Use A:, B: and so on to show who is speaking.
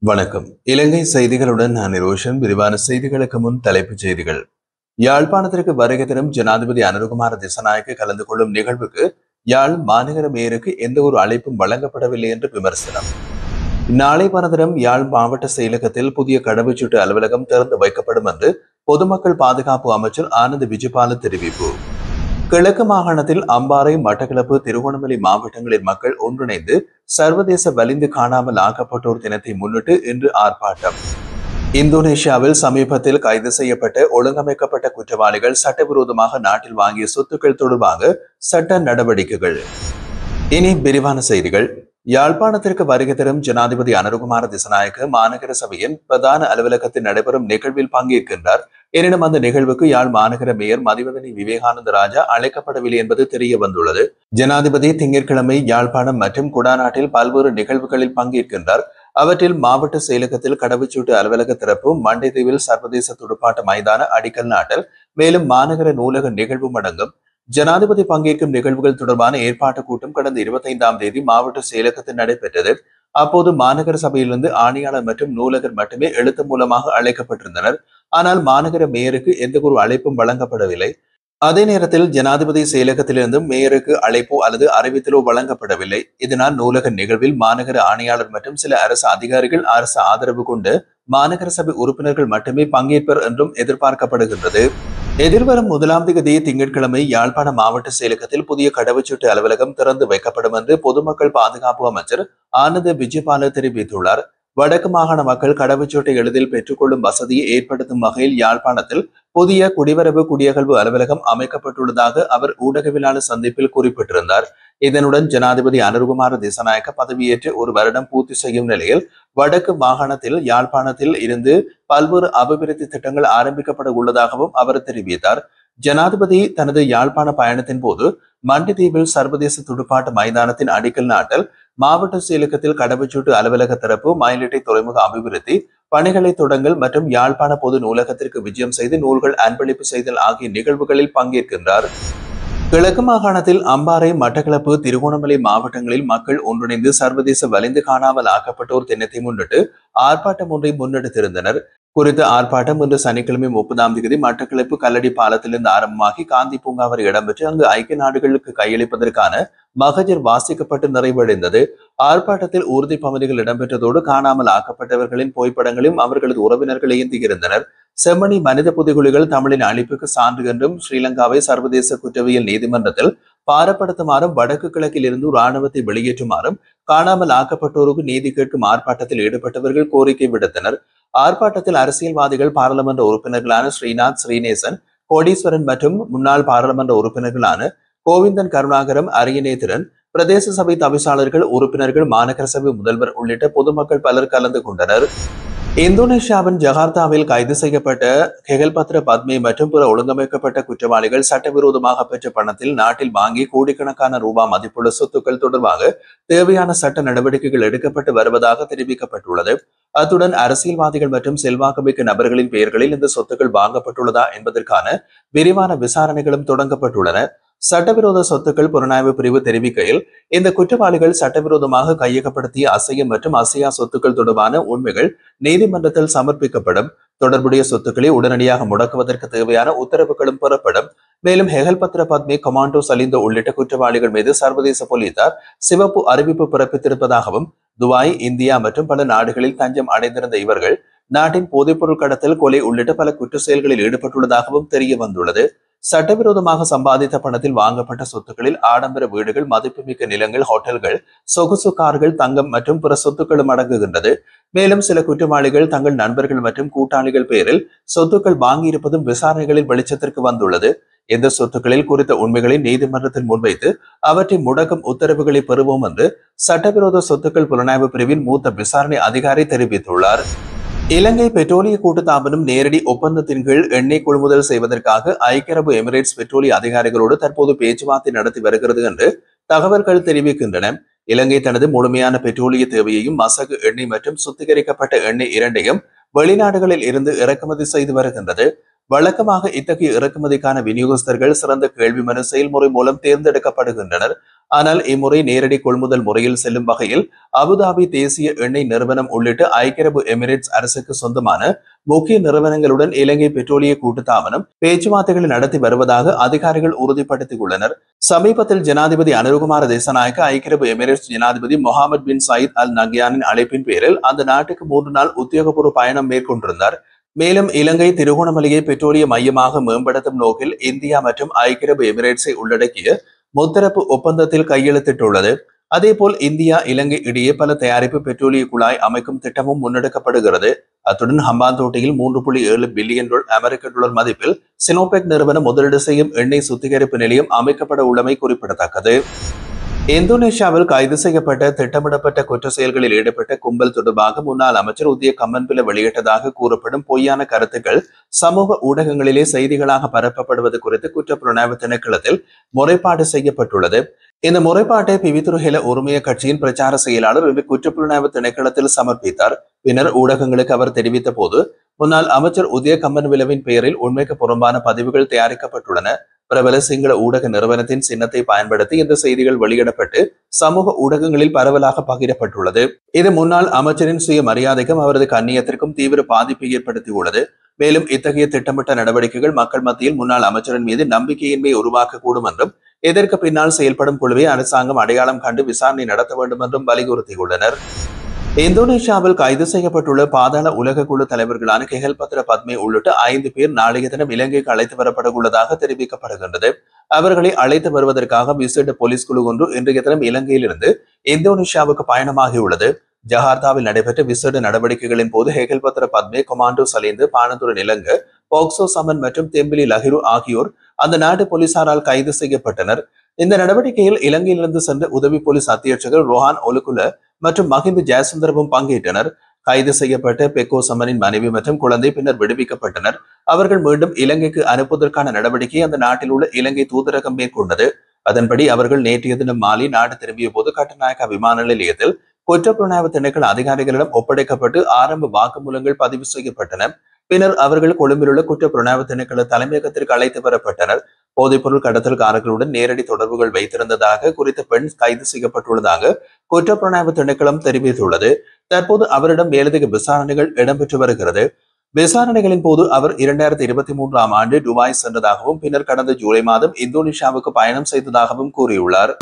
A: வணக்கம். இலங்கை செய்திகளுடன் நான் ரோஷன். விரிவான செய்திகளுக்கு முன் தலைப்புச் செய்திகள். யாழ்ப்பாணத்திற்கு வருகை தரும் ஜனாதிபதி அனுரகுமார திசாநாயக்க கலந்து கொள்ளும் நிகழ்வுக்கு யாழ் மாநகர மேயருக்கு எந்த ஒரு அழைப்பும் வழங்கப்படவில்லை என்று விமர்சனம். நாளை மறுதினம் யாழ் மாவட்ட செயலகத்தில் புதிய கடவுச்சீட்டு அலுவலகம் திறந்து வைக்கப்படும் என்று பொதுமக்கள் பாதுகாப்பு அமைச்சர் ஆனந்த் விஜயபால தெரிவிப்பு. கிழக்கு மாகாணத்தில் அம்பாறை, மட்டக்களப்பு, திருகோணமலை மாவட்டங்களின் மக்கள் ஒன்றிணைந்து சர்வதேச வலிந்து காணாமல் ஆக்கப்பட்டோர் தினத்தை முன்னிட்டு இன்று ஆர்ப்பாட்டம். இந்தோனேஷியாவில் சமீபத்தில் கைது செய்யப்பட்ட ஒழுங்கமைக்கப்பட்ட குற்றவாளிகள் சட்டவிரோதமாக நாட்டில் வாங்கிய சொத்துக்கள் தொடர்பாக சட்ட நடவடிக்கைகள். இனி விரிவான செய்திகள். யாழ்ப்பாணத்திற்கு வருகை தரும் ஜனாதிபதி அனுரகுமார திசாநாயக்க மாநகர சபையின் பிரதான அலுவலகத்தில் நடைபெறும் நிகழ்வில் பங்கேற்கின்றார். எனினும் அந்த நிகழ்வுக்கு யாழ் மாநகர மேயர் மதிவதனி விவேகானந்த ராஜா அழைக்கப்படவில்லை என்பது தெரிய வந்துள்ளது. ஜனாதிபதி திங்கட்கிழமை யாழ்ப்பாணம் மற்றும் குடாநாட்டில் பல்வேறு நிகழ்வுகளில் பங்கேற்கின்றார். அவற்றில் மாவட்ட செயலகத்தில் கடவுச்சீட்டு அலுவலக திறப்பு, மண்டைதீவில் சர்வதேச துடுப்பாட்ட மைதான அடிக்கல் நாட்டல், மேலும் மாநகர நூலக நிகழ்வும் அடங்கும். ஜனாதிபதி பங்கேற்கும் நிகழ்வுகள் தொடர்பான ஏற்பாட்டு கூட்டம் கடந்த 25ஆம் தேதி மாவட்ட செயலகத்தில் நடைபெற்றது. அப்போது மாநகர சபையிலிருந்து ஆணையாளர் மற்றும் நூலகர் மட்டுமே எழுத்து மூலமாக அழைக்கப்பட்டிருந்தனர். ஆனால் மாநகர மேயருக்கு எந்த ஒரு அழைப்பும் வழங்கப்படவில்லை. அதே நேரத்தில் ஜனாதிபதி செயலகத்திலிருந்தும் மேயருக்கு அழைப்போ அல்லது அறிவித்தலோ வழங்கப்படவில்லை. இதனால் நூலக நிகழ்வில் மாநகர ஆணையாளர் மற்றும் சில அரசு அதிகாரிகள், அரசு ஆதரவு கொண்டு மாநகர சபை உறுப்பினர்கள் மட்டுமே பங்கேற்பர் என்றும் எதிர்பார்க்கப்படுகின்றது. எதிர்வரும் 1ஆம் தேதி திங்கட்கிழமை யாழ்ப்பாண மாவட்ட செயலகத்தில் புதிய கடவுச்சீட்டு அலுவலகம் திறந்து வைக்கப்படும் என்று பொதுமக்கள் பாதுகாப்பு அமைச்சர் ஆனந்த் விஜயபால தெரிவித்துள்ளார். வடக்கு மாகாண மக்கள் கடவுச்சீட்டை எளிதில் பெற்றுக்கொள்ளும் வசதியை ஏற்படுத்தும் வகையில் யாழ்ப்பாணத்தில் புதிய குடிவரவு குடியகல்வு அலுவலகம் அமைக்கப்பட்டுள்ளதாக அவர் ஊடகவியலாளர் சந்திப்பில் குறிப்பிட்டிருந்தார். இதனுடன் ஜனாதிபதி அனுரகுமார திசாநாயக்க பதவியேற்று ஒரு வருடம் பூர்த்தி செய்யும் நிலையில் வடக்கு மாகாணத்தில் யாழ்ப்பாணத்தில் இருந்து பல்வேறு அபிவிருத்தி திட்டங்கள் ஆரம்பிக்கப்பட உள்ளதாகவும் அவர் தெரிவித்தார். ஜனாதிபதி தனது யாழ்ப்பாண பயணத்தின் போது மண்டிதீவில் சர்வதேச துடுப்பாட்ட மைதானத்தின் அடிக்கல் நாட்டல், மாவட்ட செயலகத்தில் கடவுச்சீட்டு அலுவலக திறப்பு, மயிலிட்டை துறைமுக அபிவிருத்தி பணிகளை தொடங்கல் மற்றும் யாழ்ப்பாண பொது நூலகத்திற்கு விஜயம் செய்து நூல்கள் அன்பளிப்பு செய்தல் ஆகிய நிகழ்வுகளில் பங்கேற்கின்றார். கிழக்கு மாகாணத்தில் அம்பாறை, மட்டக்களப்பு, திருகோணமலை மாவட்டங்களில் மக்கள் ஒன்றிணைந்து சர்வதேச வலிந்து காணாமல் ஆக்கப்பட்டோர் தினத்தை முன்னிட்டு ஆர்ப்பாட்டம் ஒன்றை முன்னெடுத்திருந்தனர். குறித்த ஆர்ப்பாட்டம் இன்று சனிக்கிழமை 30ஆம் தேதி மட்டக்களப்பு கல்லடி பாலத்திலிருந்து ஆரம்பமாகி காந்தி பூங்கா வரை இடம்பெற்று அங்கு ஐக்கிய நாடுகளுக்கு கையளிப்பதற்கான மகஜர் வாசிக்கப்பட்டு நிறைவடைந்தது. ஆர்ப்பாட்டத்தில் ஊர்தி பகுதிகள் இடம்பெற்றதோடு காணாமல் ஆக்கப்பட்டவர்களின் புகைப்படங்களையும் அவர்களது உறவினர்கள் ஏந்தியிருந்தனர். செம்மணி மனித புதைகுழிகள் தமிழின் அழிப்புக்கு சான்று என்றும் ஸ்ரீலங்காவை சர்வதேச குற்றவியல் நீதிமன்றத்தில் பாரப்படுத்துமாறும் வடக்கு கிழக்கில் இருந்து ராணுவத்தை வெளியேற்றுமாறும் காணாமல் ஆக்கப்பட்டோருக்கு நீதி கேட்கும் ஆர்ப்பாட்டத்தில் ஈடுபட்டவர்கள் கோரிக்கை விடுத்தனர். ஆர்ப்பாட்டத்தில் அரசியல்வாதிகள், பாராளுமன்ற உறுப்பினர்களான ஸ்ரீநாத், ஸ்ரீநேசன், கோடீஸ்வரன் மற்றும் முன்னாள் பாராளுமன்ற உறுப்பினர்களான கோவிந்தன், கருணாகரம், அரியநேத்திரன், பிரதேச சபை தவிசாளர்கள், உறுப்பினர்கள், மாநகர சபை முதல்வர் உள்ளிட்ட பொதுமக்கள் பலர் கலந்து கொண்டனர். இந்தோனேஷியாவின் ஜகார்த்தாவில் கைது செய்யப்பட்ட கெகல்பத்ர பத்மே மற்றும் பிற ஒழுங்கமைக்கப்பட்ட குற்றவாளிகள் சட்டவிரோதமாக பெற்ற பணத்தில் நாட்டில் வாங்கி கோடிக்கணக்கான ரூபாய் மதிப்புள்ள சொத்துக்கள் தொடர்பாக தேவையான சட்ட நடவடிக்கைகள் எடுக்கப்பட்டு வருவதாக தெரிவிக்கப்பட்டுள்ளது. அத்துடன் அரசியல்வாதிகள் மற்றும் செல்வாக்குமிக்க நபர்களின் பெயர்களில் இந்த சொத்துக்கள் வாங்கப்பட்டுள்ளதா என்பதற்கான விரிவான விசாரணைகளும் தொடங்கப்பட்டுள்ளன. சட்டவிரோத சொத்துக்கள் புலனாய்வு பிரிவு தெரிவிக்கையில், இந்த குற்றவாளிகள் சட்டவிரோதமாக கையகப்படுத்திய அசைய மற்றும் அசையா சொத்துக்கள் தொடர்பான உண்மைகள் நீதிமன்றத்தில் சமர்ப்பிக்கப்படும். தொடர்புடைய சொத்துக்களை உடனடியாக முடக்குவதற்கு தேவையான உத்தரவுகளும் பெறப்படும். மேலும் ஹெகல்பத்ர பத்மே, கமாண்டோ சலிந்தோ உள்ளிட்ட குற்றவாளிகள் மீது சர்வதேச போலீசார் சிவப்பு அறிவிப்பு பிறப்பித்திருப்பதாகவும், துபாய், இந்தியா மற்றும் பல நாடுகளில் தஞ்சம் அடைந்திருந்த இவர்கள் நாட்டின் போதைப்பொருள் கடத்தல், கொலை உள்ளிட்ட பல குற்ற செயல்களில் ஈடுபட்டுள்ளதாகவும் தெரிய வந்துள்ளது. சட்டவிரோதமாக சம்பாதித்த பணத்தில் வாங்கப்பட்ட சொத்துக்களில் ஆடம்பர வீடுகள், மதிப்புமிக்க நிலங்கள், ஹோட்டல்கள், சொகுசு கார்கள், தங்கம் மற்றும் பிற சொத்துக்களும் அடங்குகின்றது. மேலும் சில குற்றவாளிகள் தங்கள் நண்பர்கள் மற்றும் கூட்டாளிகள் பெயரில் சொத்துக்கள் வாங்கியிருப்பதும் விசாரணைகளில் வெளிச்சத்திற்கு வந்துள்ளது. இந்த சொத்துக்களில் குறித்த உண்மைகளை நீதிமன்றத்தில் முன்வைத்து அவற்றை முடக்கும் உத்தரவுகளை பெறுவோம் என்று சட்டவிரோத சொத்துக்கள் புலனாய்வு பிரிவின் மூத்த விசாரணை அதிகாரி தெரிவித்துள்ளார். இலங்கை பெட்ரோலிய கூட்டுத்தாபனம் நேரடி ஒப்பந்தத்தின் கீழ் எண்ணெய் கொள்முதல் செய்வதற்காக ஐக்கிய அரபு எமிரேட்ஸ் பெட்ரோலிய அதிகாரிகளோடு தற்போது பேச்சுவார்த்தை நடத்தி வருகிறது என்று தகவல்கள் தெரிவிக்கின்றன. இலங்கை தனது முழுமையான பெட்ரோலிய தேவையையும் மசகு எண்ணெய் மற்றும் சுத்திகரிக்கப்பட்ட எண்ணெய் இரண்டையும் வெளிநாடுகளில் இருந்து இறக்குமதி செய்து வருகின்றது. வழக்கமாக இத்தகைய இறக்குமதிக்கான விநியோகஸ்தர்கள் சிறந்த கேள்வி மனு செயல்முறை மூலம் தேர்ந்தெடுக்கப்படுகின்றனர். ஆனால் இம்முறை நேரடி கொள்முதல் முறையில் செல்லும் வகையில் அபுதாபி தேசிய எண்ணெய் நிறுவனம் உள்ளிட்ட ஐக்கிய அரபு எமிரேட்ஸ் அரசுக்கு சொந்தமான முக்கிய நிறுவனங்களுடன் இலங்கை பெட்ரோலிய கூட்டுத்தாபனம் பேச்சுவார்த்தைகளை நடத்தி வருவதாக அதிகாரிகள் உறுதிப்படுத்தியுள்ளனர். சமீபத்தில் ஜனாதிபதி அனுருகுமார திசாநாயக்க ஐக்கிய அரபு எமிரேட்ஸ் ஜனாதிபதி முகமது பின் சயீத் அல் நஹ்யானின் அழைப்பின் பேரில் அந்த நாட்டுக்கு 3 நாள் உத்தியோகபூர்வ பயணம் மேற்கொண்டிருந்தார். மேலும் இலங்கை திருகோணமலையை பெட்ரோலிய மையமாக மேம்படுத்தும் நோக்கில் இந்தியா மற்றும் ஐக்கிய அரபு எமிரேட்ஸை உள்ளடக்கிய முத்தரப்பு ஒப்பந்தத்தில் கையெழுத்திட்டுள்ளது. அதேபோல் இந்தியா இலங்கை இடையே பல தயாரிப்பு பெட்ரோலிய குழாய் அமைக்கும் திட்டமும் முன்னெடுக்கப்படுகிறது. அத்துடன் ஹம்பாந்தோட்டையில் 3.7 பில்லியன் அமெரிக்க டாலர் மதிப்பில் சினோபெக் நிறுவனம் முதலீடு செய்யும் எண்ணெய் சுத்திகரிப்பு நிலையம் அமைக்கப்பட உள்ளமை குறிப்பிடத்தக்கது. இந்தோனேஷியாவில் கைது செய்யப்பட்ட திட்டமிடப்பட்ட குற்ற செயல்களில் ஈடுபட்ட கும்பல் தொடர்பாக முன்னாள் அமைச்சர் உதய கம்மன்பில வெளியிட்டதாக கூறப்படும் பொய்யான கருத்துக்கள் சமூக ஊடகங்களிலே செய்திகளாக பரப்பப்படுவது குறித்து குற்றப்புலனாய்வு திணைக்களத்தில் முறைப்பாடு செய்யப்பட்டுள்ளது. இந்த முறைப்பாட்டை பிவித்துருஹெல உரிமைய கட்சியின் பிரச்சார செயலாளர் இன்று குற்றப்புலனாய்வு திணைக்களத்தில் சமர்ப்பித்தார். பின்னர் ஊடகங்களுக்கு அவர் தெரிவித்த போது, முன்னாள் அமைச்சர் உதய கம்மன்பிலவின் பெயரில் உண்மைக்கு புறம்பான பதிவுகள் தயாரிக்கப்பட்டுள்ளன. பிரபல சிங்கள ஊடக நிறுவனத்தின் சின்னத்தை பயன்படுத்தி இந்த செய்திகள் வெளியிடப்பட்டு சமூக ஊடகங்களில் பரவலாக பகிரப்பட்டுள்ளது. இது முன்னாள் அமைச்சரின் சுய மரியாதைக்கும் அவரது கண்ணியத்திற்கும் தீவிர பாதிப்பை ஏற்படுத்தியுள்ளது. மேலும் இத்தகைய திட்டமிட்ட நடவடிக்கைகள் மக்கள் மத்தியில் முன்னாள் அமைச்சரின் மீது நம்பிக்கையின்மை உருவாக்கக்கூடும் என்றும் இதற்கு பின்னால் செயல்படும் குழுவை அரசாங்கம் அடையாளம் கண்டு விசாரணை நடத்த வேண்டும் என்றும் வலியுறுத்தியுள்ளனர். இந்தோனேஷியாவில் கைது செய்யப்பட்டுள்ள பாதாள உலக குழு தலைவர்களான கெஹல்பத்ர பத்மே உள்ளிட்ட 5 பேர் நாளைய தினம் இலங்கைக்கு அழைத்து வரப்பட உள்ளதாக தெரிவிக்கப்படுகின்றது. அவர்களை அழைத்து வருவதற்காக விசேட போலீஸ் குழு ஒன்று இன்றைய தினம் இலங்கையிலிருந்து இந்தோனேஷியாவுக்கு பயணமாகியுள்ளது. ஜகார்த்தாவில் நடைபெற்ற விசேட நடவடிக்கைகளின் போது ஹெகல்பத்ர பத்மே, கொமாண்டோ சலேந்து, பானதுர நிலங்க, போக்சோ சமன் மற்றும் தெம்பிலி லஹிரு ஆகியோர் அந்த நாட்டு போலீசாரால் கைது செய்யப்பட்டனர். இந்த நடவடிக்கையில் இலங்கையிலிருந்து சென்ற உதவி போலீஸ் அத்தியட்சகர் ரோஹான் ஒலுகுல மற்றும் மஹிந்த ஜெயசுந்தரவும் பங்கேற்றனர். கைது செய்யப்பட்ட பெக்கோ சமனின் மனைவி மற்றும் குழந்தை பின்னர் விடுவிக்கப்பட்டனர். அவர்கள் மீண்டும் இலங்கைக்கு அனுப்புவதற்கான நடவடிக்கையை அந்த நாட்டில் உள்ள இலங்கை தூதரகம் மேற்கொண்டது. அதன்படி அவர்கள் நேற்றைய தினம் மாலை நாடு திரும்பிய போது கட்டுநாயக்கா விமான நிலையத்தில் குற்றப்புலனாய்வு திணைக்கள அதிகாரிகளிடம் ஒப்படைக்கப்பட்டு ஆரம்ப வாக்குமூலங்கள் பதிவு செய்யப்பட்டன. பின்னர் அவர்கள் கொழும்பிலுள்ள குற்றப்புலனாய்வு திணைக்கள தலைமையகத்திற்கு அழைத்து வரப்பட்டனர். போதைப்பொருள் கடத்தல்காரர்களுடன் நேரடி தொடர்புகள் வைத்திருந்ததாக குறித்த பெண் கைது செய்யப்பட்டுள்ளதாக குற்றப்புலனாய்வு திணைக்களம் தெரிவித்துள்ளது. தற்போது அவரிடம் மேலதிக விசாரணைகள் இடம்பெற்று வருகிறது. விசாரணைகளின் போது அவர் 2023 ஆண்டு துபாய் சென்றதாகவும் பின்னர் கடந்த ஜூலை மாதம் இந்தோனேஷியாவுக்கு பயணம் செய்ததாகவும் கூறியுள்ளார்.